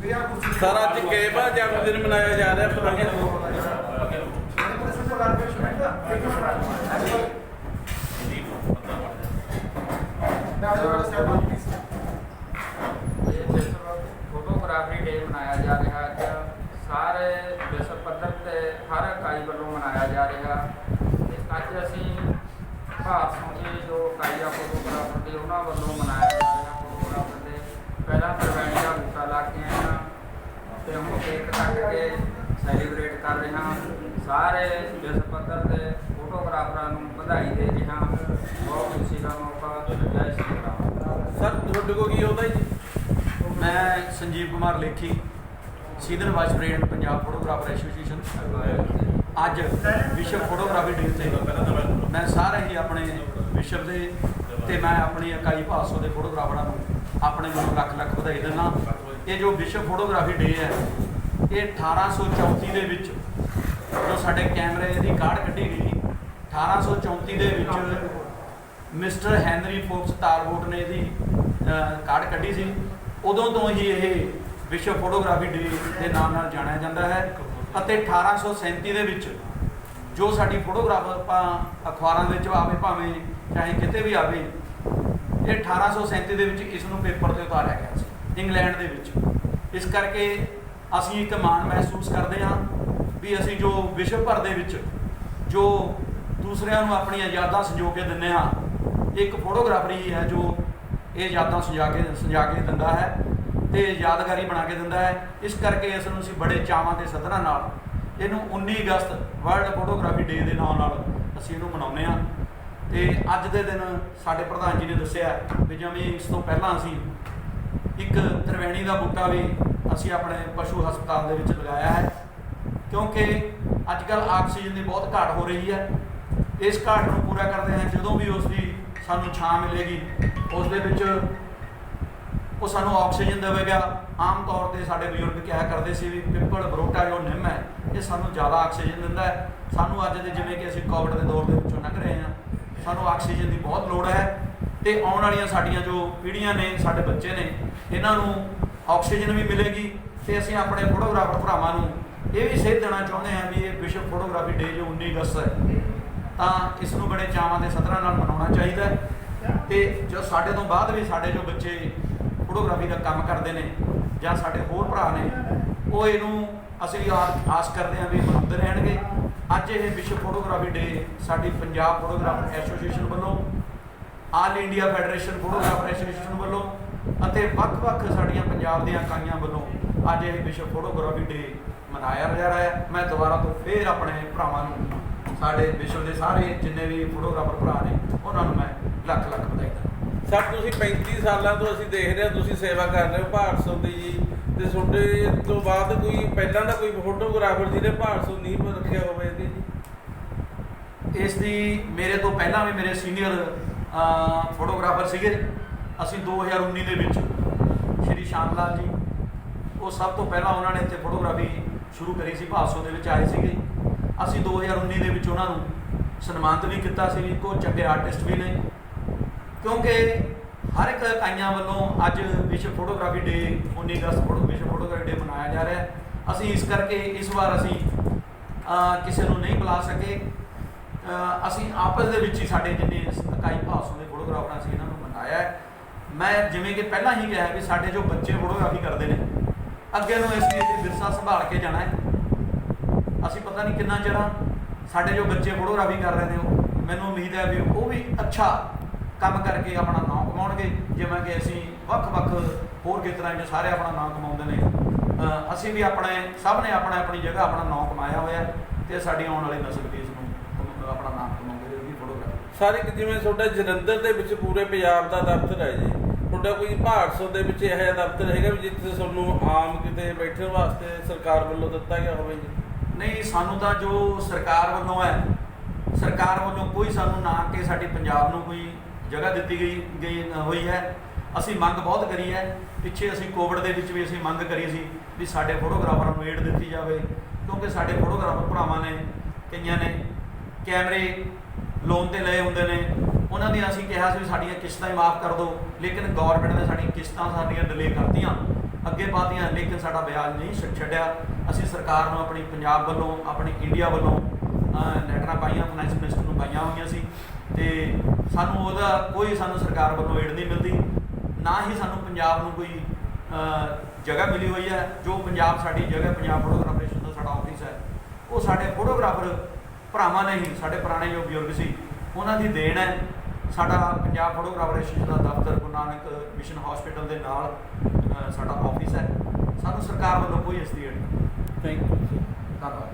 Sir अज केवा जन्मदिन मनाया जा रहा फोटोग्राफी डे मनाया जा रहा है। सारे विश्व पद्धर से हर इकाई वालों मनाया जा रहा। अज असी भाषण के जो इकाई आ फोटोग्राफर के उन्होंने वालों मनाया जा रहा। फोटोग्राफर के पहला प्रवैनी का बूटा ला के आए हैं तो हम केक कट के सैलीब्रेट कर रहे हैं। सारे विश्व पद्धर के फोटोग्राफर बधाई दे रहे हैं। बहुत खुशी का मौका। जय श्री राम। सर थोड़े को की होता जी? मैं Sanjeev Kumar Lekhi senior vice president Punjab photographer association. अज विश्व फोटोग्राफी डे ते मैं सारे ही अपने विश्व के ते मैं अपनी इकाई भासो के फोटोग्राफर अपने को लख लख बधाई देना। ये जो विश्व फोटोग्राफी डे है ये 1834 के जो साडे कैमरे की काढ़ कढ़ी गई 1834 के मिस्टर हैनरी फोक्स तारबोट ने यदी काढ़ कढ़ी सी। उदों तो ही ये विश्व फोटोग्राफी डे के नाम नाल जानिया जाता है। 1837 के जो साडी फोटोग्राफ अखबारों में आवे भावें चाहे किते भी आवे ये 1837 के इसनूं पेपर पर उतारिया गया सी इंग्लैंड के। इस करके असीं एक माण महसूस करते हाँ भी असीं जो विश्व भर के जो दूसरिਆਂ ਨੂੰ ਆਪਣੀਆਂ यादां संजो के दिंदे हाँ एक फोटोग्राफर ही है जो ये यादां सजा के दिंदा है तो यादगारी बना के दिंदा है। इस करके इस नूं असीं बड़े चावां ते सदना नाल इहनूं 19 अगस्त वर्ल्ड फोटोग्राफी डे के नाम नाल असीं इहनूं मनाउने हाँ। तो अज के दिन साडे प्रधान जी ने दस्सिया भी जिवें इस तो पहलां असीं एक त्रिवेणी का बूटा भी असीं अपने पशु हस्पताल दे विच लगाया है क्योंकि अजकल ऑक्सीजन की बहुत घाट हो रही है। इस घाट को पूरा करते हैं जो भी उसकी सानू छां मिलेगी उस दे विच वो सानू ऑक्सीजन देगा। आम तौर पर साडे बजुर्ग क्या करते सी भी पिपल बरोटा जो निम है ये सानू ज़्यादा ऑक्सीजन दिंदा है। सानू अज दे जिवें कि असीं कोविड के दौर के विचों लंघ रहे हैं सानू ऑक्सीजन की बहुत लोड़ है। तो आने वाली साडियां जो पीढ़ियां ने साडे बच्चे ने इन्हां नूं ऑक्सीजन भी मिलेगी। तो असीं अपने फोटोग्राफर भरावां नूं ये भी सेध देना चाहुंदे हैं भी ये विश्व फोटोग्राफी डे जो 19 अगस्त है तो इसनूं बड़े चावां ते सदरां नाल मनाउणा चाहीदा है। तो जो साडे तो बाद भी साडे जो बच्चे फोटोग्राफी का काम करते हैं जां साडे होर भरा ने वो इनू असीं आस करते हैं भी मनाते रहणगे। अज ये विश्व फोटोग्राफी डे साडी पंजाब फोटोग्राफर एसोसीएशन वालों आल इंडिया फैडरेशन फोटोग्राफर एसोसीएशन वालों अते वख-वख साडियां पंजाब दीयां इकाइयां वालों अज ये विश्व फोटोग्राफी डे मनाया जा रहा है। मैं दोबारा तो फिर अपने भरावां नूं साडे विश्व के सारे जिन्ने भी फोटोग्राफर भरा ने उन्होंने मैं लख लख बधाई देना। सर तुसीं 35 सालों तो असीं देख रहे तुसीं सेवा कर रहे हो भारसों की जी तो ਤੁਹਾਡੇ तो बाद कोई पहला का कोई फोटोग्राफर जिन्हें भारसों नींह रखिया होवे जी? इसकी मेरे तो पहला भी मेरे सीनियर फोटोग्राफर सीगे। असीं 2019 के श्री श्याम लाल जी वो सब तो पहला उन्होंने इत्थे फोटोग्राफी शुरू करी सी भासों के आए थे। असीं 2019 के उन्होंने सन्मानित भी किया सी। को चंगे आर्टिस्ट भी ने क्योंकि हर एक इकाइयां वालों अज विश्व फोटोग्राफी डे 19 अगस्त विश्व फोटोग्राफी डे मनाया जा रहा है। असीं इस करके इस बार असीं किसी को नहीं बुला सके। असीं आपस दे विच ही साडे जिन्ने इकाई भासों के फोटोग्राफर असीं इन्हां नूं मनाया है। मैं जिवें कि पहला ही कहा भी साडे जो बच्चे फोटोग्राफी करते हैं अगे नूं इसी विरसा संभाल के जाना है। असीं पता नहीं कितना चिर साडे जो बच्चे फोटोग्राफी कर रहे हैं मैनूं उम्मीद है भी वो भी अच्छा काम करके अपना नाम कमाउणगे जिवें कि असीं वख-वख होर खेतरां जो सारे अपना नाम कमाउंदे ने। असीं भी अपने सब ने अपनी जगह अपना नाम कमाया होया ते साडी आउण वाली नस्ल भी इसनूं अपना नाम कमाउंदी रहेगी फोटोग्राफी। सारे जिवें तुहाडा जलंधर दे विच पूरे पंजाब दा दफ्तर है जी ਤੁਹਾਡਾ कोई भारसों ਦੇ ਵਿੱਚ ਇਹ ਦਫ਼ਤਰ ਹੈਗਾ ਵੀ ਜਿੱਥੇ ਤੁਹਾਨੂੰ ਆਮ ਕਿਤੇ ਬੈਠਣ ਵਾਸਤੇ ਸਰਕਾਰ ਵੱਲੋਂ ਦਿੱਤਾ ਗਿਆ ਹੋਵੇ ਜੀ? नहीं सानू तो जो सरकार वालों है सरकार वालों कोई सानू ना कि साडी पंजाब नूं कोई जगह दी गई हुई है। असी मंग बहुत करी है पिछे असी कोविड के भी असी मंग करी सी भी साडे फोटोग्राफर नूं एड दी जाए क्योंकि साडे फोटोग्राफर भरावां ने कईयां ने कैमरे लोन ते लए हुंदे ने उन्हां दी असीं कहा सी साडीआं किस्तां ही माफ़ कर दो लेकिन गौरमेंट ने साडी किस्तां साडीआं डिले करतीआं ਅੱਗੇ ਪਾਤੀਆਂ, ਲੇਕਿਨ ਸਾਡਾ ਵਿਆਜ ਨਹੀਂ ਛੱਡਿਆ। ਅਸੀਂ ਸਰਕਾਰ ਨੂੰ ਆਪਣੀ ਪੰਜਾਬ ਵੱਲੋਂ, ਆਪਣੀ ਇੰਡੀਆ ਵੱਲੋਂ ਲੈਟਰਾਂ ਪਾਈਆਂ, ਫਾਈਨੈਂਸ ਮਿਨਿਸਟਰ ਨੂੰ ਪਾਈਆਂ ਹੋਈਆਂ ਸੀ, ਤੇ ਸਾਨੂੰ ਉਹਦਾ ਕੋਈ ਸਾਨੂੰ ਸਰਕਾਰ ਵੱਲੋਂ ਏਡ ਨਹੀਂ ਮਿਲਦੀ, ਨਾ ਹੀ ਸਾਨੂੰ ਪੰਜਾਬ ਨੂੰ ਕੋਈ ਜਗ੍ਹਾ ਮਿਲੀ ਹੋਈ ਹੈ। ਜੋ ਪੰਜਾਬ ਸਾਡੀ ਜਗ੍ਹਾ, ਪੰਜਾਬ ਫੋਟੋਗ੍ਰਾਫਰ ਐਸੋਸੀਏਸ਼ਨ ਦਾ ਸਾਡਾ ਆਫਿਸ ਹੈ, ਉਹ ਸਾਡੇ ਫੋਟੋਗ੍ਰਾਫਰ ਭਰਾਵਾਂ ਨੇ ਹੀ, ਸਾਡੇ ਪੁਰਾਣੇ ਜੋ ਬਜ਼ੁਰਗ ਸੀ ਉਹਨਾਂ ਦੀ ਦੇਣ ਹੈ। ਸਾਡਾ ਪੰਜਾਬ ਫੋਟੋਗ੍ਰਾਫਰ ਐਸੋਸੀਏਸ਼ਨ ਦਾ ਦਫ਼ਤਰ ਗੁਰੂ ਨਾਨਕ ਮਿਸ਼ਨ ਹਸਪੀਟਲ ਦੇ ਨਾਲ ਸਾਡਾ ਆਫਿਸ ਹੈ। ਸਾਨੂੰ ਸਰਕਾਰ ਵੱਲੋਂ ਕੋਈ ਇਸ ਦੀ ਏਡ ਨਹੀਂ। Thank you. ਧੰਨਵਾਦ।